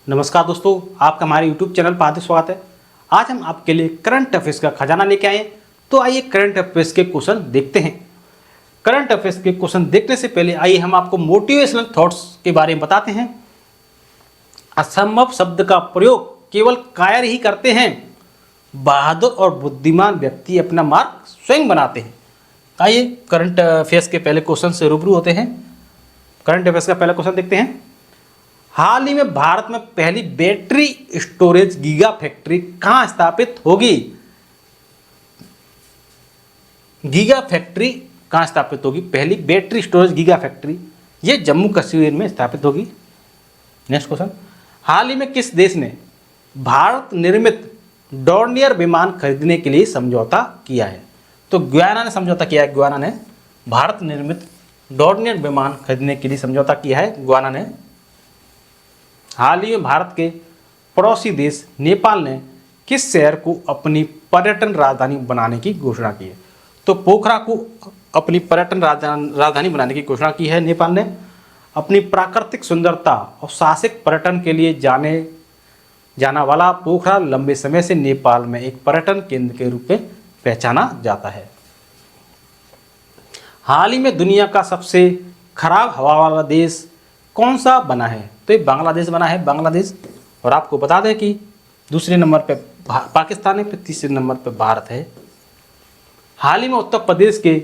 नमस्कार दोस्तों, आपका हमारे YouTube चैनल पर हार्दिक स्वागत है। आज हम आपके लिए करंट अफेयर्स का खजाना लेके आए हैं। तो आइए करंट अफेयर्स के क्वेश्चन देखते हैं। करंट अफेयर्स के क्वेश्चन देखने से पहले आइए हम आपको मोटिवेशनल थॉट्स के बारे में बताते हैं। असंभव शब्द का प्रयोग केवल कायर ही करते हैं। बहादुर और बुद्धिमान व्यक्ति अपना मार्ग स्वयं बनाते हैं। आइए करंट अफेयर्स के पहले क्वेश्चन से रूबरू होते हैं। करंट अफेयर्स का पहला क्वेश्चन देखते हैं। हाल ही में भारत में पहली बैटरी स्टोरेज गीगा फैक्ट्री कहां स्थापित होगी? गीगा फैक्ट्री कहां स्थापित होगी? पहली बैटरी स्टोरेज गीगा फैक्ट्री ये जम्मू कश्मीर में स्थापित होगी। नेक्स्ट क्वेश्चन, हाल ही में किस देश ने भारत निर्मित डॉर्नियर विमान खरीदने के लिए समझौता किया है? तो गुयाना ने समझौता किया है। गुयाना ने भारत निर्मित डॉर्नियर विमान खरीदने के लिए समझौता किया है। गुयाना ने। हाल ही में भारत के पड़ोसी देश नेपाल ने किस शहर को अपनी पर्यटन राजधानी बनाने की घोषणा की है? तो पोखरा को अपनी पर्यटन राजधानी बनाने की घोषणा की है नेपाल ने। अपनी प्राकृतिक सुंदरता और साहसिक पर्यटन के लिए जाना वाला पोखरा लंबे समय से नेपाल में एक पर्यटन केंद्र के रूप में पहचाना जाता है। हाल ही में दुनिया का सबसे खराब हवा वाला देश कौन सा बना है? तो ये बांग्लादेश बना है, बांग्लादेश। और आपको बता दें कि दूसरे नंबर पे पाकिस्तान है, फिर तीसरे नंबर पे भारत है। हाल ही में उत्तर प्रदेश के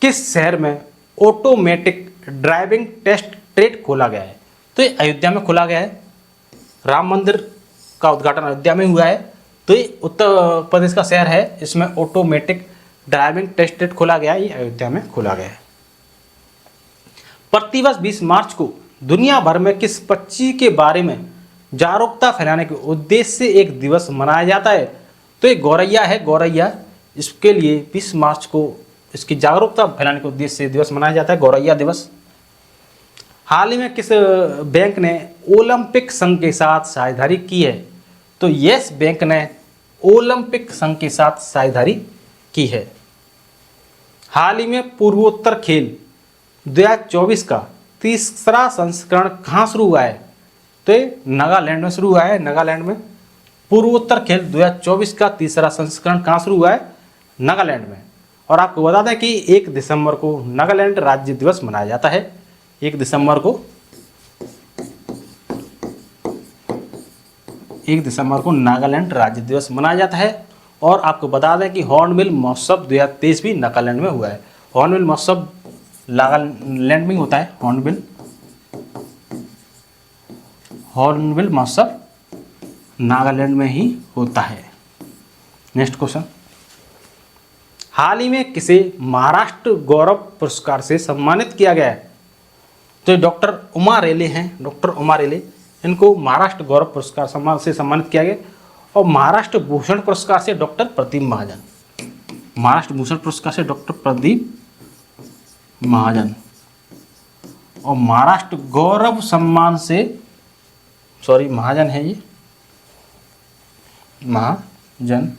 किस शहर में ऑटोमेटिक ड्राइविंग टेस्ट ट्रैक खोला गया है? तो ये अयोध्या में खोला गया है। राम मंदिर का उद्घाटन अयोध्या में हुआ है। तो ये उत्तर प्रदेश का शहर है, इसमें ऑटोमेटिक ड्राइविंग टेस्ट ट्रैक खोला गया है। ये अयोध्या में खोला गया है। प्रतिवर्ष 20 मार्च को दुनिया भर में किस पक्षी के बारे में जागरूकता फैलाने के उद्देश्य से एक दिवस मनाया जाता है? तो ये गौरैया है, गौरैया। इसके लिए 20 मार्च को इसकी जागरूकता फैलाने के उद्देश्य से दिवस मनाया जाता है, गौरैया दिवस। हाल ही में किस बैंक ने ओलंपिक संघ के साथ साझेदारी की है? तो यस बैंक ने ओलंपिक संघ के साथ साझेदारी की है। हाल ही में पूर्वोत्तर खेल 2024 का तीसरा संस्करण कहाँ शुरू हुआ है? तो ये नागालैंड में शुरू हुआ है, नागालैंड में। पूर्वोत्तर खेल 2024 का तीसरा संस्करण कहाँ शुरू हुआ है? नागालैंड में। और आपको बता दें कि 1 दिसंबर को नागालैंड राज्य दिवस मनाया जाता है। 1 दिसंबर को नागालैंड राज्य दिवस मनाया जाता है। और आपको बता दें कि हॉर्नबिल महोत्सव 2023 भी नागालैंड में हुआ है। हॉर्नबिल महोत्सव नागालैंड में होता है। हॉर्नबिल महोत्सव नागालैंड में ही होता है। नेक्स्ट क्वेश्चन, हाल ही में किसे महाराष्ट्र गौरव पुरस्कार से सम्मानित किया गया है? तो डॉक्टर उमा रेले हैं, डॉक्टर उमा रेले। इनको महाराष्ट्र गौरव पुरस्कार से सम्मानित किया गया। और महाराष्ट्र भूषण पुरस्कार से डॉक्टर प्रदीप महाजन। महाराष्ट्र भूषण पुरस्कार से डॉक्टर प्रदीप महाजन। और महाराष्ट्र गौरव सम्मान से महाजन है, ये महाजन।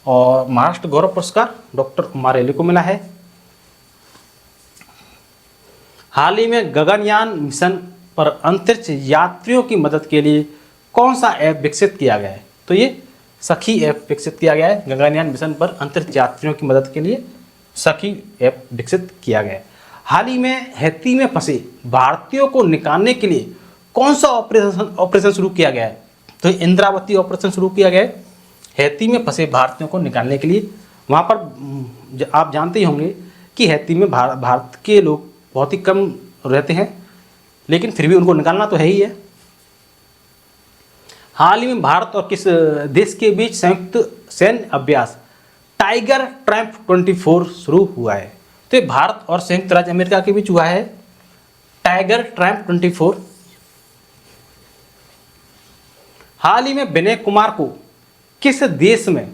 और महाराष्ट्र गौरव पुरस्कार डॉक्टर उमा रेले को मिला है। हाल ही में गगनयान मिशन पर अंतरिक्ष यात्रियों की मदद के लिए कौन सा ऐप विकसित किया गया है? तो ये सखी ऐप विकसित किया गया है। गगनयान मिशन पर अंतरिक्ष यात्रियों की मदद के लिए सखी ऐप विकसित किया गया है। हाल ही में हैती में फंसे भारतीयों को निकालने के लिए कौन सा ऑपरेशन शुरू किया गया है? तो इंद्रावती ऑपरेशन शुरू किया गया है हैती में फंसे भारतीयों को निकालने के लिए। वहाँ पर आप जानते ही होंगे कि हैती में भारत के लोग बहुत ही कम रहते हैं, लेकिन फिर भी उनको निकालना तो है ही है। हाल ही में भारत और किस देश के बीच संयुक्त सैन्य अभ्यास टाइगर ट्रैम्प 24 शुरू हुआ है? तो ये भारत और संयुक्त राज्य अमेरिका के बीच हुआ है, टाइगर ट्रैम्प 24। हाल ही में विनय कुमार को किस देश में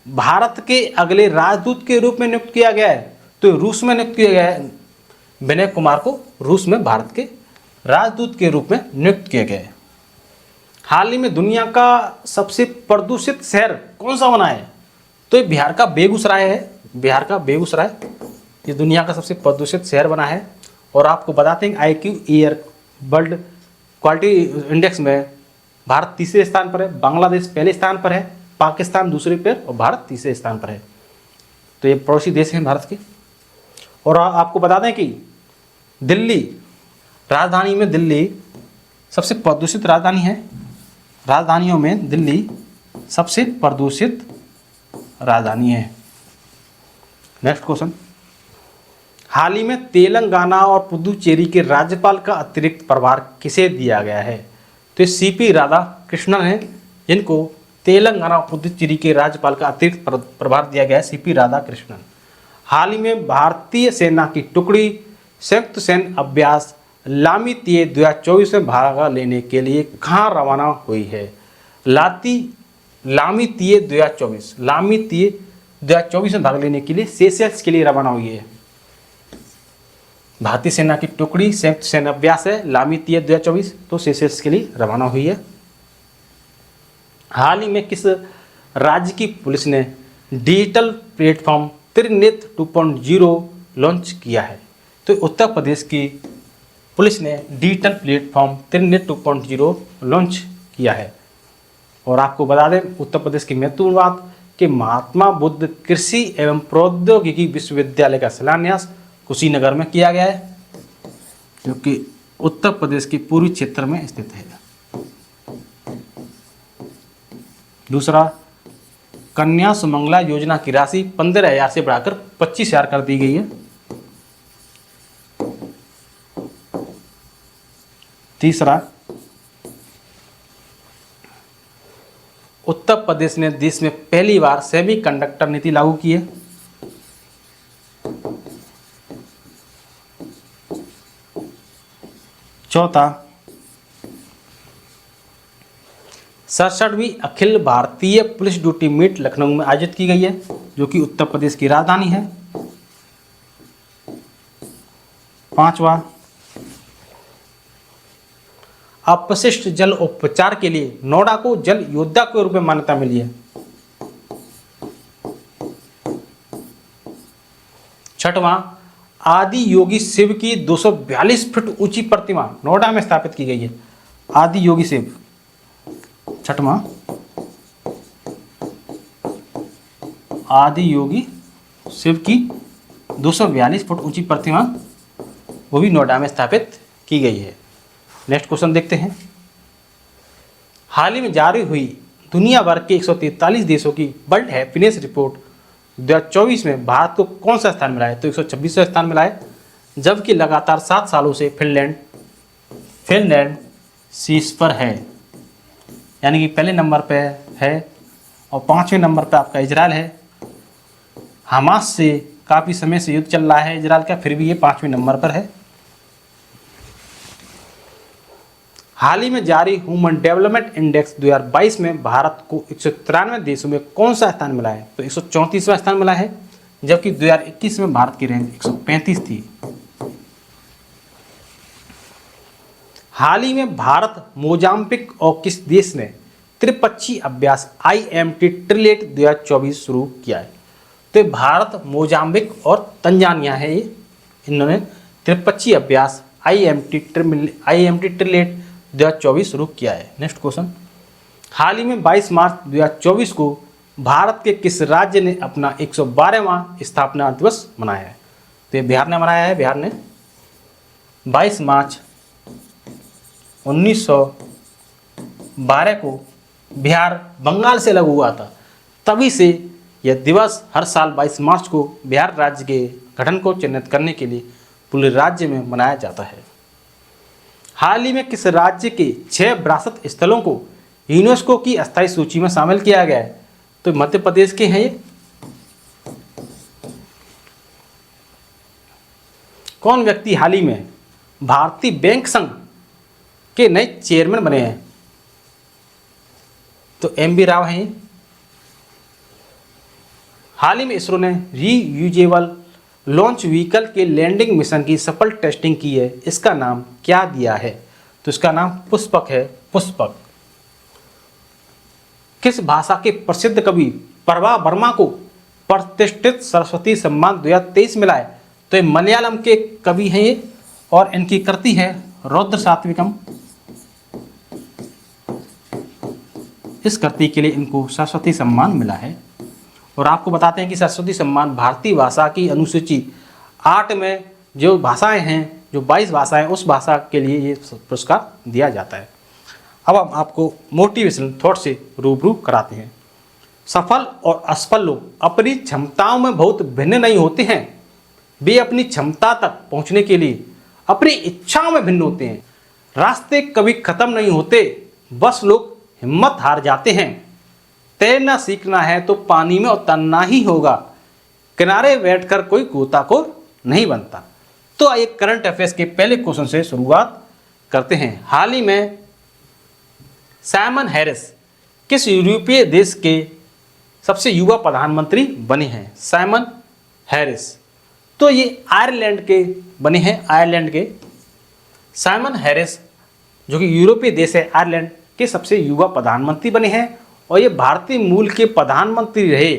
भारत के अगले राजदूत के रूप में नियुक्त किया गया है? तो रूस में नियुक्त किया गया है। विनय कुमार को रूस में भारत के राजदूत के रूप में नियुक्त किया गया है। हाल ही में दुनिया का सबसे प्रदूषित शहर कौन सा बना है? तो ये बिहार का बेगूसराय है, बिहार का बेगूसराय। ये दुनिया का सबसे प्रदूषित शहर बना है। और आपको बताते हैं IQ air world quality index में भारत तीसरे स्थान पर है, बांग्लादेश पहले स्थान पर है, पाकिस्तान दूसरे पर और भारत तीसरे स्थान पर है। तो ये पड़ोसी देश हैं भारत के। और आपको बता दें कि दिल्ली, राजधानी में दिल्ली सबसे प्रदूषित राजधानी है। राजधानियों में दिल्ली सबसे प्रदूषित राजधानी है। नेक्स्ट क्वेश्चन, हाल ही में तेलंगाना और पुदुचेरी के राज्यपाल का अतिरिक्त प्रभार किसे दिया गया है? तो सीपी राधाकृष्णन है, जिनको तेलंगाना और पुदुचेरी के राज्यपाल का अतिरिक्त प्रभार दिया गया है, सीपी राधाकृष्णन। हाल ही में भारतीय सेना की टुकड़ी संयुक्त सैन्य अभ्यास लामितीय 2024 में भाग लेने के लिए कहाँ रवाना हुई है? लामितीय 2024 में भाग लेने के लिए सेशेल्स के लिए रवाना हुई है। भारतीय सेना की टुकड़ी संयुक्त सैन्य अभ्यास है लामितीय 2024, तो सेशेल्स के लिए रवाना हुई है। हाल ही में किस राज्य की पुलिस ने डिजिटल प्लेटफॉर्म त्रिनेत्र 2.0 लॉन्च किया है? तो उत्तर प्रदेश की पुलिस ने डिजिटल प्लेटफॉर्म त्रिनेत्र 2.0 लॉन्च किया है। और आपको बता दें उत्तर प्रदेश की महत्वपूर्ण बात कि महात्मा बुद्ध कृषि एवं प्रौद्योगिकी विश्वविद्यालय का शिलान्यास कुशीनगर में किया गया है, जो कि उत्तर प्रदेश के पूर्वी क्षेत्र में स्थित है। दूसरा, कन्या सुमंगला योजना की राशि 15,000 से बढ़ाकर 25,000 कर दी गई है। तीसरा, उत्तर प्रदेश ने देश में पहली बार सेमीकंडक्टर नीति लागू की है। चौथा, 67वीं Akhil Bharatiya police duty meet Lucknow में आयोजित की गई है, जो कि उत्तर प्रदेश की राजधानी है। पांचवा, अपशिष्ट जल उपचार के लिए नोएडा को जल योद्धा के रूप में मान्यता मिली है। छठवां, आदि योगी शिव की 242 फीट ऊंची प्रतिमा नोएडा में स्थापित की गई है। आदि योगी शिव, छठवां आदि योगी शिव की 242 फुट ऊंची प्रतिमा वो भी नोएडा में स्थापित की गई है। नेक्स्ट क्वेश्चन देखते हैं। हाल ही में जारी हुई दुनिया भर के 143 देशों की वर्ल्ड हैप्पीनेस रिपोर्ट 2024 में भारत को कौन सा स्थान मिला है? तो 126वां स्थान मिला है, जबकि लगातार 7 सालों से फिनलैंड शीर्ष पर है, यानी कि पहले नंबर पे है। और 5वें नंबर पे आपका इजराइल है। हमास से काफ़ी समय से युद्ध चल रहा है इजराइल का, फिर भी ये 5वें नंबर पर है। हाल ही में जारी ह्यूमन डेवलपमेंट इंडेक्स 2022 में भारत को 193 देशों में कौन सा स्थान मिला है? तो 134वां स्थान मिला है, जबकि 2021 में भारत की रैंक 135 थी। हाल ही में भारत मोजाम्बिक और किस देश ने त्रिपक्षीय अभ्यास IMT ट्रिलेट 2024 शुरू किया है? तो भारत, मोजाम्बिक और तंजानिया है, ये इन्होंने त्रिपक्षीय अभ्यास IMT ट्रिलेट 2024 शुरू किया है। नेक्स्ट क्वेश्चन, हाल ही में 22 मार्च 2024 को भारत के किस राज्य ने अपना 112वां स्थापना दिवस मनाया है? तो ये बिहार ने मनाया है। बिहार ने 22 मार्च 1912 को बिहार बंगाल से अलग हुआ था, तभी से यह दिवस हर साल 22 मार्च को बिहार राज्य के गठन को चिन्हित करने के लिए पूरे राज्य में मनाया जाता है। हाल ही में किस राज्य के 6 विरासत स्थलों को यूनेस्को की अस्थायी सूची में शामिल किया गया है? तो मध्य प्रदेश के हैं ये। कौन व्यक्ति हाल ही में भारतीय बैंक संघ के नए चेयरमैन बने हैं? तो MV राव हैं। हाल ही में इसरो ने रीयूजेबल लॉन्च व्हीकल के लैंडिंग मिशन की सफल टेस्टिंग की है, इसका नाम क्या दिया है? तो इसका नाम पुष्पक है। पुष्पक। किस भाषा के प्रसिद्ध कवि प्रभा वर्मा को प्रतिष्ठित सरस्वती सम्मान 2023 मिला है? तो ये मलयालम के कवि हैं ये, और इनकी कृति है रौद्र सात्विकम। इस कृति के लिए इनको सरस्वती सम्मान मिला है। और आपको बताते हैं कि सरस्वती सम्मान भारतीय भाषा की अनुसूची 8 में जो भाषाएं हैं, जो 22 भाषाएं, उस भाषा के लिए ये पुरस्कार दिया जाता है। अब हम आपको मोटिवेशनल थॉट से रूबरू कराते हैं। सफल और असफल लोग अपनी क्षमताओं में बहुत भिन्न नहीं होते हैं, वे अपनी क्षमता तक पहुंचने के लिए अपनी इच्छाओं में भिन्न होते हैं। रास्ते कभी खत्म नहीं होते, बस लोग हिम्मत हार जाते हैं। तैरना सीखना है तो पानी में उतरना ही होगा, किनारे बैठकर कोई गोताखोर नहीं बनता। तो एक करंट अफेयर्स के पहले क्वेश्चन से शुरुआत करते हैं। हाल ही में साइमन हैरिस किस यूरोपीय देश के सबसे युवा प्रधानमंत्री बने हैं? साइमन हैरिस, तो ये आयरलैंड के बने हैं। आयरलैंड के साइमन हैरिस जो कि यूरोपीय देश है आयरलैंड के सबसे युवा प्रधानमंत्री बने हैं। और ये भारतीय मूल के प्रधानमंत्री रहे।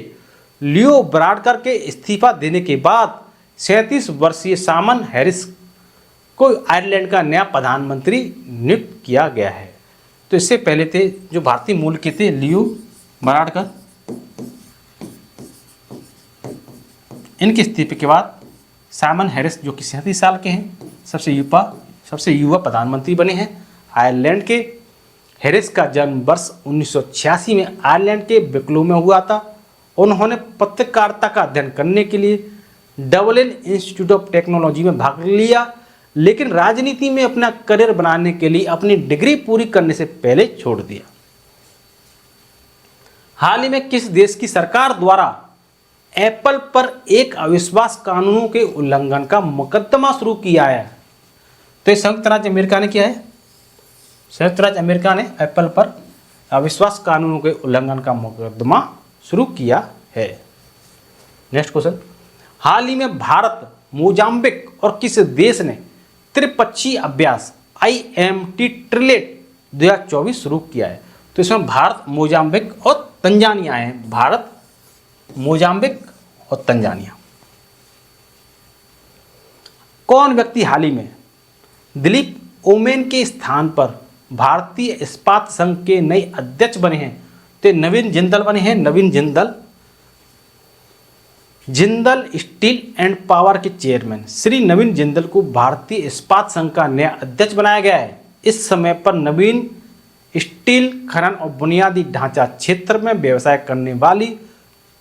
लियो ब्राडकर के इस्तीफा देने के बाद 37 वर्षीय साइमन हैरिस को आयरलैंड का नया प्रधानमंत्री नियुक्त किया गया है। तो इससे पहले थे जो भारतीय मूल के थे लियो ब्राडकर, इनके इस्तीफे के बाद साइमन हैरिस जो कि 37 साल के हैं सबसे युवा प्रधानमंत्री बने हैं आयरलैंड के। हैरिस का जन्म वर्ष 1986 में आयरलैंड के विक्लो में हुआ था। उन्होंने पत्रकारिता का अध्ययन करने के लिए डबलिन इंस्टीट्यूट ऑफ टेक्नोलॉजी में भाग लिया, लेकिन राजनीति में अपना करियर बनाने के लिए अपनी डिग्री पूरी करने से पहले छोड़ दिया। हाल ही में किस देश की सरकार द्वारा एप्पल पर एक अविश्वास कानूनों के उल्लंघन का मुकदमा शुरू किया है? तो संयुक्त राज्य अमेरिका ने किया है। संयुक्त राज्य अमेरिका ने एप्पल पर अविश्वास कानूनों के उल्लंघन का मुकदमा शुरू किया है। नेक्स्ट क्वेश्चन, हाल ही में भारत, मोजाम्बिक और किस देश ने त्रिपक्षीय अभ्यास IMT ट्रिलेट 2024 शुरू किया है? तो इसमें भारत, मोजाम्बिक और तंजानिया है। भारत, मोजाम्बिक और तंजानिया। कौन व्यक्ति हाल ही में दिलीप ओमेन के स्थान पर भारतीय इस्पात संघ के नए अध्यक्ष बने हैं? तो नवीन जिंदल बने हैं। Naveen Jindal, Jindal steel and power के चेयरमैन श्री नवीन जिंदल को भारतीय इस्पात संघ का नया अध्यक्ष बनाया गया है। इस समय पर नवीन स्टील, खनन और बुनियादी ढांचा क्षेत्र में व्यवसाय करने वाली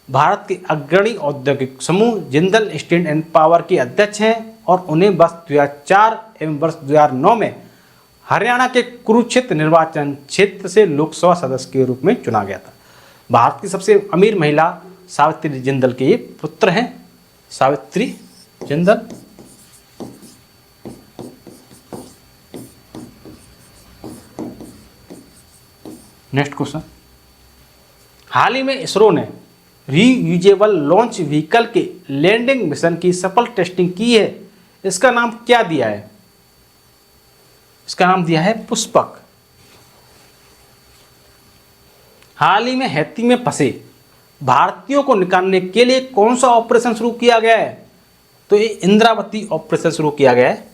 भारत के अग्रणी औद्योगिक समूह जिंदल स्टील एंड पावर के अध्यक्ष हैं और उन्हें वर्ष 2004 एवं वर्ष 2009 में हरियाणा के कुरुक्षेत्र निर्वाचन क्षेत्र से लोकसभा सदस्य के रूप में चुना गया था। भारत की सबसे अमीर महिला सावित्री जिंदल के ये पुत्र हैं। सावित्री जिंदल। नेक्स्ट क्वेश्चन, हाल ही में इसरो ने रीयूजेबल लॉन्च व्हीकल के लैंडिंग मिशन की सफल टेस्टिंग की है। इसका नाम क्या दिया है? इसका नाम दिया है पुष्पक। हाल ही में हैती में फंसे भारतीयों को निकालने के लिए कौन सा ऑपरेशन शुरू किया गया है? तो ये इंद्रावती ऑपरेशन शुरू किया गया है।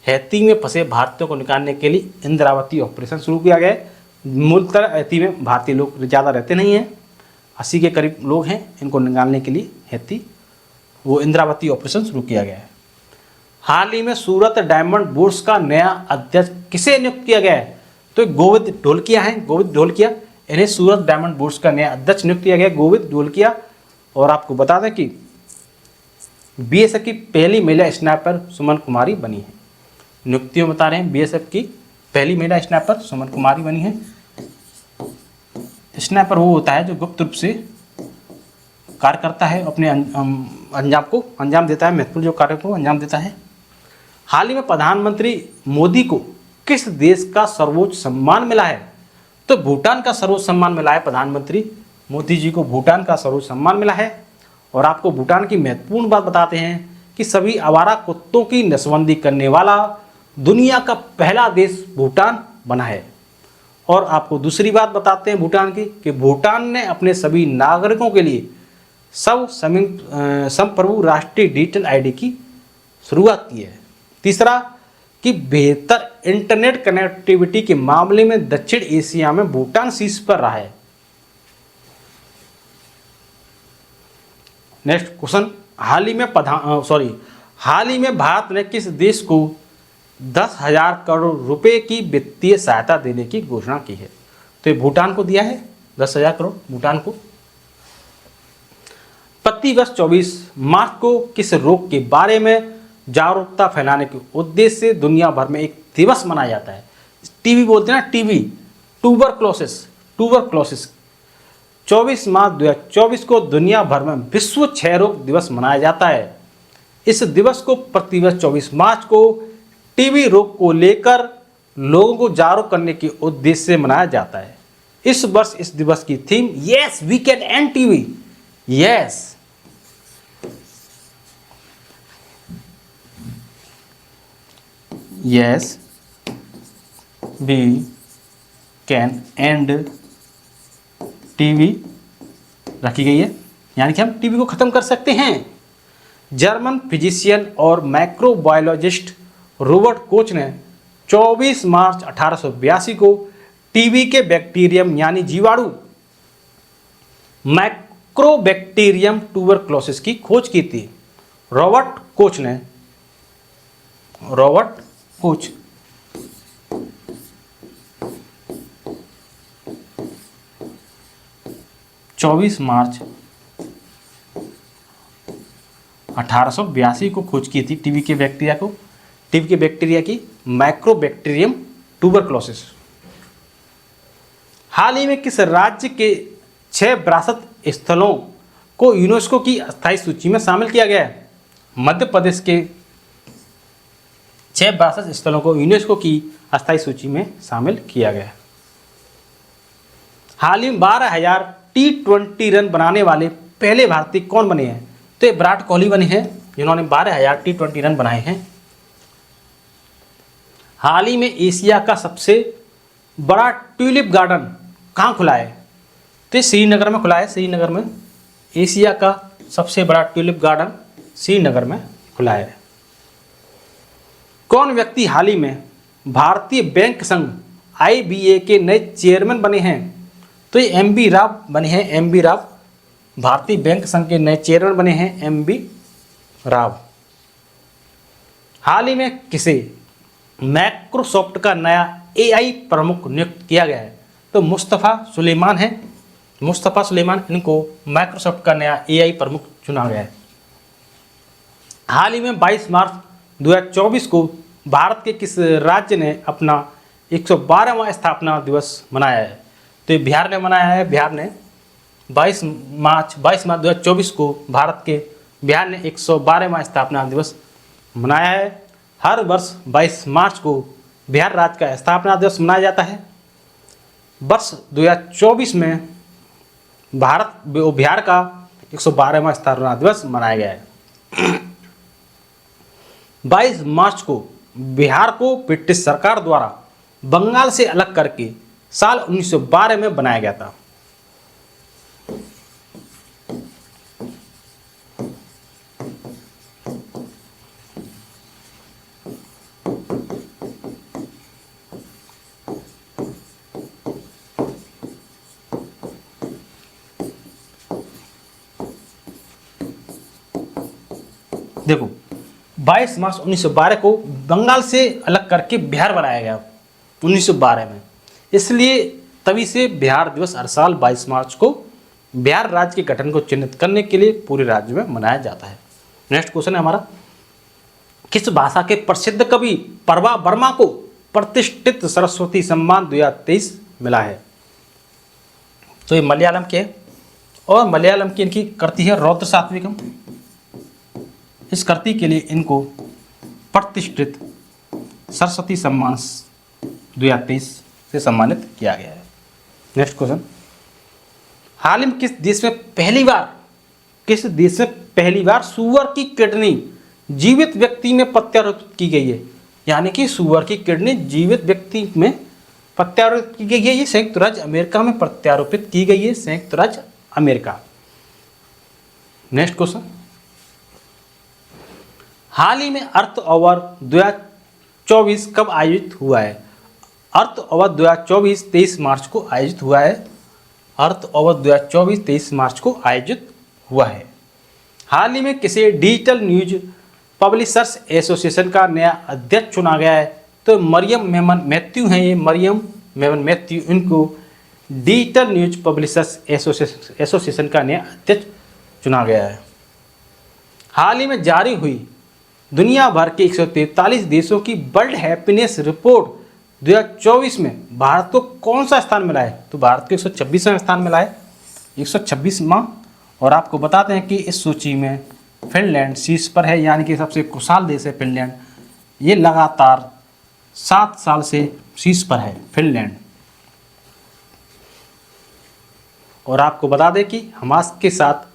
हैती में फंसे भारतीयों को निकालने के लिए इंद्रावती ऑपरेशन शुरू किया गया है। मूलतः हैती में भारतीय लोग ज़्यादा रहते नहीं हैं, 80 के करीब लोग हैं। इनको निकालने के लिए हैती वो इंद्रावती ऑपरेशन शुरू किया गया है। हाल ही में सूरत डायमंड बोर्ड्स का नया अध्यक्ष किसे नियुक्त किया गया है? तो गोविंद ढोलकिया हैं। गोविंद ढोलकिया, इन्हें सूरत डायमंड बोर्ड्स का नया अध्यक्ष नियुक्त किया गया है, गोविंद ढोलकिया। और आपको बता दें कि BSF की पहली महिला स्नाइपर सुमन कुमारी बनी है। नियुक्तियों बता रहे हैं, BSF की पहली महिला स्नाइपर सुमन कुमारी बनी है। स्नाइपर वो होता है जो गुप्त रूप से कार्य करता है, अपने अंजाम को अंजाम देता है, महत्वपूर्ण जो कार्य को अंजाम देता है। हाल ही में प्रधानमंत्री मोदी को किस देश का सर्वोच्च सम्मान मिला है? तो भूटान का सर्वोच्च सम्मान मिला है। प्रधानमंत्री मोदी जी को भूटान का सर्वोच्च सम्मान मिला है। और आपको भूटान की महत्वपूर्ण बात बताते हैं कि सभी आवारा कुत्तों की नसबंदी करने वाला दुनिया का पहला देश भूटान बना है। और आपको दूसरी बात बताते हैं भूटान की कि भूटान ने अपने सभी नागरिकों के लिए संप्रभु राष्ट्रीय डिजिटल ID की शुरुआत की है। तीसरा कि बेहतर इंटरनेट कनेक्टिविटी के मामले में दक्षिण एशिया में भूटान शीर्ष पर रहा है। नेक्स्ट क्वेश्चन, हाल ही में भारत ने किस देश को 10,000 करोड़ रुपए की वित्तीय सहायता देने की घोषणा की है? तो ये भूटान को दिया है 10,000 करोड़ भूटान को। प्रतिवर्ष 24 मार्च को किस रोग के बारे में जागरूकता फैलाने के उद्देश्य से दुनिया भर में एक दिवस मनाया जाता है? टीबी बोलते हैं ना, टीबी, ट्यूबरक्लोसिस। 24 मार्च 2024 को दुनिया भर में विश्व क्षय रोग दिवस मनाया जाता है। इस दिवस को प्रतिवर्ष 24 मार्च को टीबी रोग को लेकर लोगों को जागरूक करने के उद्देश्य से मनाया जाता है। इस वर्ष इस दिवस की theme yes we can end TB, yes yes we can end TB रखी गई है, यानी कि हम टीबी को खत्म कर सकते हैं। जर्मन फिजिशियन और माइक्रोबायोलॉजिस्ट रॉबर्ट कोच ने 24 मार्च 1882 को टीबी के बैक्टीरियम यानी जीवाणु माइक्रोबैक्टीरियम ट्यूबरक्लोसिस की खोज की थी। रॉबर्ट कोच 24 मार्च 1882 को खोज की थी टीबी के बैक्टीरिया की माइक्रोबैक्टीरियम ट्यूबरक्लोसिस। हाल ही में किस राज्य के 6 विरासत स्थलों को यूनेस्को की अस्थायी सूची में शामिल किया गया है? मध्य प्रदेश के 6 विरासत स्थलों को यूनेस्को की अस्थायी सूची में शामिल किया गया है। हाल ही में 12,000 T20 रन बनाने वाले पहले भारतीय कौन बने हैं? तो ये विराट कोहली बने हैं जिन्होंने 12,000 T20 रन बनाए हैं। हाल ही में एशिया का सबसे बड़ा ट्यूलिप गार्डन कहाँ खुला है? तो श्रीनगर में खुला है। श्रीनगर में एशिया का सबसे बड़ा ट्यूलिप गार्डन श्रीनगर में खुला है। कौन व्यक्ति हाल ही में भारतीय बैंक संघ IBA के नए चेयरमैन बने हैं? तो ये MB राव बने हैं। MB राव भारतीय बैंक संघ के नए चेयरमैन बने हैं, MB राव। हाल ही में किसे माइक्रोसॉफ्ट का नया AI प्रमुख नियुक्त किया गया है? तो मुस्तफ़ा सुलेमान है। मुस्तफ़ा सुलेमान, इनको माइक्रोसॉफ्ट का नया AI प्रमुख चुना गया है। हाल ही में 22 मार्च 2024 को भारत के किस राज्य ने अपना 112वां स्थापना दिवस मनाया है? तो ये बिहार ने मनाया है। बिहार ने 22 मार्च 2024 को बिहार ने 112वां स्थापना दिवस मनाया है। हर वर्ष 22 मार्च को बिहार राज्य का स्थापना दिवस मनाया जाता है। वर्ष 2024 में बिहार का 112वां स्थापना दिवस मनाया गया है। 22 मार्च को बिहार को ब्रिटिश सरकार द्वारा बंगाल से अलग करके साल 1912 में बनाया गया था। देखो 22 मार्च 1912 को बंगाल से अलग करके बिहार बनाया गया 1912 में, इसलिए तभी से बिहार दिवस हर साल 22 मार्च को बिहार राज्य के गठन को चिन्हित करने के लिए पूरे राज्य में मनाया जाता है। नेक्स्ट क्वेश्चन है हमारा, किस भाषा के प्रसिद्ध कवि प्रभा वर्मा को प्रतिष्ठित सरस्वती सम्मान 2023 मिला है? तो ये मलयालम के है और मलयालम की इनकी कृति है रौद्र सात्विकम। इस कृति के लिए इनको प्रतिष्ठित सरस्वती सम्मान 2023 से सम्मानित किया गया है। नेक्स्ट क्वेश्चन, हाल ही में किस देश में पहली बार सूअर की किडनी जीवित व्यक्ति में प्रत्यारोपित की गई है? यानी कि सूअर की किडनी जीवित व्यक्ति में प्रत्यारोपित की गई है। ये संयुक्त राज्य अमेरिका में प्रत्यारोपित की गई है, संयुक्त राज्य अमेरिका। नेक्स्ट क्वेश्चन, हाल ही में अर्थ ऑवर 2024 कब आयोजित हुआ है? अर्थ अवार्ड 2024 23 मार्च को आयोजित हुआ है। अर्थ अवार्ड 2024 23 मार्च को आयोजित हुआ है। हाल ही में किसे डिजिटल न्यूज पब्लिशर्स एसोसिएशन का नया अध्यक्ष चुना गया है? तो मरियम मेमन मैथ्यू हैं, ये मरियम मेमन मैथ्यू, इनको डिजिटल न्यूज पब्लिशर्स एसोसिएशन का नया अध्यक्ष चुना गया है। हाल ही में जारी हुई दुनिया भर के 143 देशों की वर्ल्ड हैप्पीनेस रिपोर्ट 2024 में भारत को कौन सा स्थान मिला है? तो भारत को 126वां स्थान मिला है, 126वां। और आपको बताते हैं कि इस सूची में फिनलैंड शीर्ष पर है, यानी कि सबसे खुशहाल देश है फिनलैंड। ये लगातार 7 साल से शीर्ष पर है फिनलैंड। और आपको बता दें कि हमास के साथ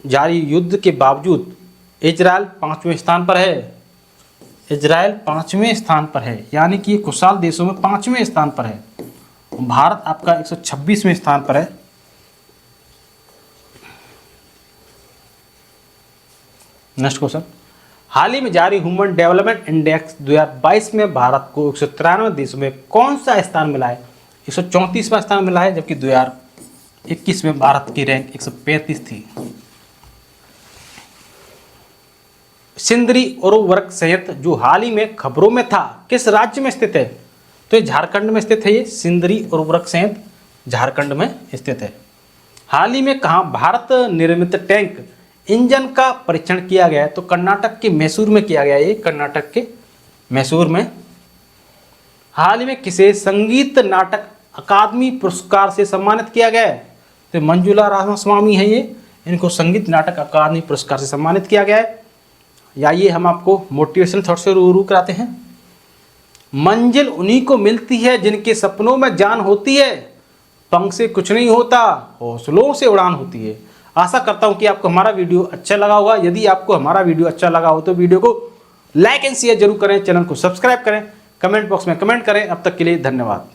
जारी युद्ध के बावजूद इजराइल 5वें स्थान पर है। इजराइल 5वें स्थान पर है, यानी कि खुशहाल देशों में 5वें स्थान पर है। भारत आपका 126वें स्थान पर है। नेक्स्ट क्वेश्चन, हाल ही में जारी ह्यूमन डेवलपमेंट इंडेक्स 2022 में भारत को 193 देशों में कौन सा स्थान मिला है? 134वां स्थान मिला है, जबकि 2021 में भारत की रैंक 135 थी। सिंदरी उर्वरक संयंत्र जो हाल ही में खबरों में था, किस राज्य में स्थित है? तो ये झारखंड में स्थित है। ये सिंदरी उर्वरक संयंत्र झारखंड में स्थित है। हाल ही में कहाँ भारत निर्मित टैंक इंजन का परीक्षण किया गया है? तो कर्नाटक के मैसूर में किया गया है। ये कर्नाटक के मैसूर में। हाल ही में किसे संगीत नाटक अकादमी पुरस्कार से सम्मानित किया गया है? तो मंजुला रामास्वामी है ये, इनको संगीत नाटक अकादमी पुरस्कार से सम्मानित किया गया है। या ये हम आपको मोटिवेशन थॉट से रूबरू कराते हैं। मंजिल उन्हीं को मिलती है जिनके सपनों में जान होती है, पंख से कुछ नहीं होता, हौसलों से उड़ान होती है। आशा करता हूं कि आपको हमारा वीडियो अच्छा लगा होगा। यदि आपको हमारा वीडियो अच्छा लगा हो तो वीडियो को लाइक एंड शेयर जरूर करें, चैनल को सब्सक्राइब करें, कमेंट बॉक्स में कमेंट करें। अब तक के लिए धन्यवाद।